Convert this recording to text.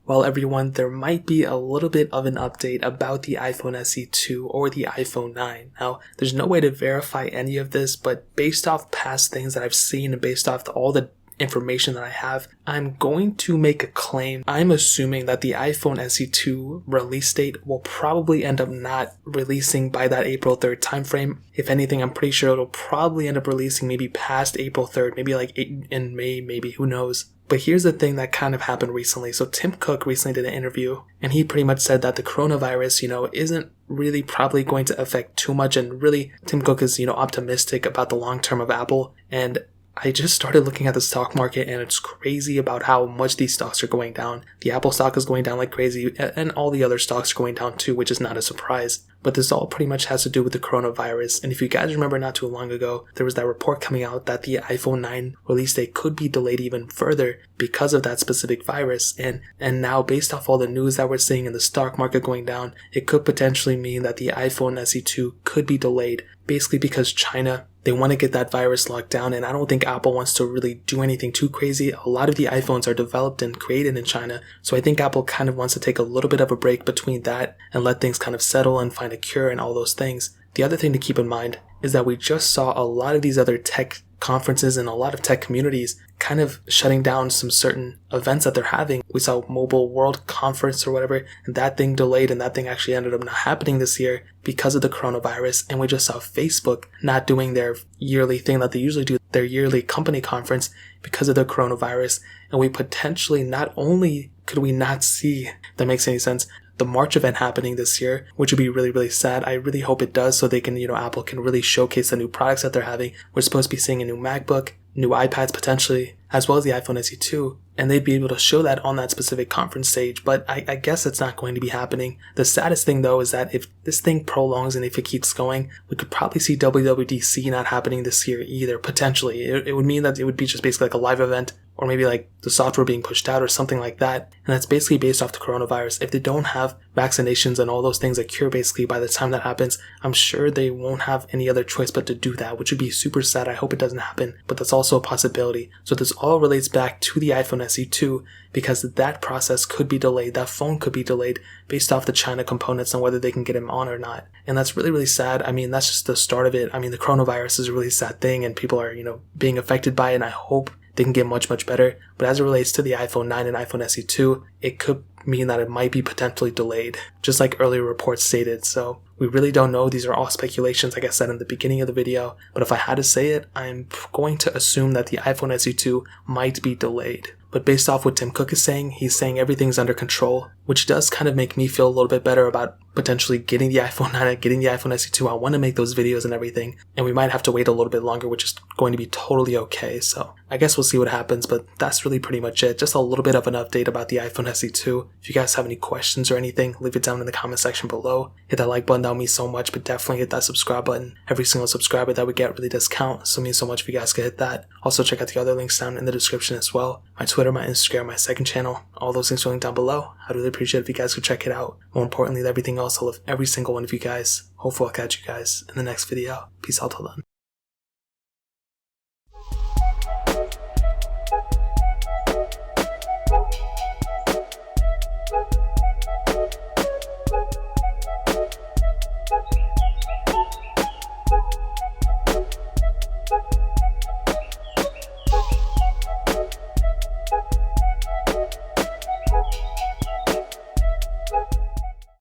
Well, everyone, there might be a little bit of an update about the iPhone SE 2 or the iPhone 9. Now, there's no way to verify any of this, but based off past things that I've seen and based off all the information that I have, I'm going to make a claim. I'm assuming that the iPhone SE 2 release date will probably end up not releasing by that April 3rd timeframe. If anything, I'm pretty sure it'll probably end up releasing maybe past April 3rd, maybe like in May, maybe, who knows. But here's the thing that kind of happened recently. So Tim Cook recently did an interview and he pretty much said that the coronavirus, isn't really probably going to affect too much. And really, Tim Cook is, optimistic about the long term of Apple. And I just started looking at the stock market and it's crazy about how much these stocks are going down. The Apple stock is going down like crazy and all the other stocks are going down too, which is not a surprise. But this all pretty much has to do with the coronavirus. And if you guys remember not too long ago, there was that report coming out that the iPhone 9 release date could be delayed even further because of that specific virus. And now based off all the news that we're seeing in the stock market going down, it could potentially mean that the iPhone SE 2 could be delayed. Basically because China, they want to get that virus locked down, and I don't think Apple wants to really do anything too crazy. A lot of the iPhones are developed and created in China, so I think Apple kind of wants to take a little bit of a break between that and let things kind of settle and find a cure and all those things. The other thing to keep in mind is that we just saw a lot of these other tech conferences and a lot of tech communities kind of shutting down some certain events that they're having. We saw Mobile World Conference or whatever, and that thing delayed, and that thing actually ended up not happening this year because of the coronavirus. And we just saw Facebook not doing their yearly thing that they usually do, their yearly company conference, because of the coronavirus. And we potentially, not only could we not see, if that makes any sense, the March event happening this year, which would be really, really sad. I really hope it does so they can, Apple can really showcase the new products that they're having. We're supposed to be seeing a new MacBook, new iPads potentially, as well as the iPhone SE 2, and they'd be able to show that on that specific conference stage, but I guess it's not going to be happening. The saddest thing though is that if this thing prolongs and if it keeps going, we could probably see WWDC not happening this year either, potentially. It would mean that it would be just basically like a live event, or maybe like the software being pushed out or something like that, and that's basically based off the coronavirus. If they don't have vaccinations and all those things, a cure basically by the time that happens, I'm sure they won't have any other choice but to do that, which would be super sad. I hope it doesn't happen, but that's also a possibility. So this all relates back to the iPhone SE 2 because that process could be delayed, that phone could be delayed based off the China components and whether they can get them on or not. And that's really, really sad. I mean, that's just the start of it. I mean, the coronavirus is a really sad thing and people are, being affected by it, and I hope they can get much, much better. But as it relates to the iPhone 9 and iPhone SE 2, it could mean that it might be potentially delayed, just like earlier reports stated. So we really don't know. These are all speculations, like I said in the beginning of the video. But if I had to say it, I'm going to assume that the iPhone SE 2 might be delayed. But based off what Tim Cook is saying, he's saying everything's under control, which does kind of make me feel a little bit better about potentially getting the iPhone 9 and getting the iPhone SE 2. I want to make those videos and everything, and we might have to wait a little bit longer, which is going to be totally okay. So I guess we'll see what happens, but that's really pretty much it. Just a little bit of an update about the iPhone SE 2. If you guys have any questions or anything, leave it down in the comment section below. Hit that like button, that would mean so much, but definitely hit that subscribe button. Every single subscriber that we get really does count, so it means so much if you guys could hit that. Also check out the other links down in the description as well. My Twitter, my Instagram, my second channel, all those links are linked down below. I'd really appreciate it if you guys could check it out. More importantly than everything else, I love every single one of you guys. Hopefully I'll catch you guys in the next video. Peace out till then.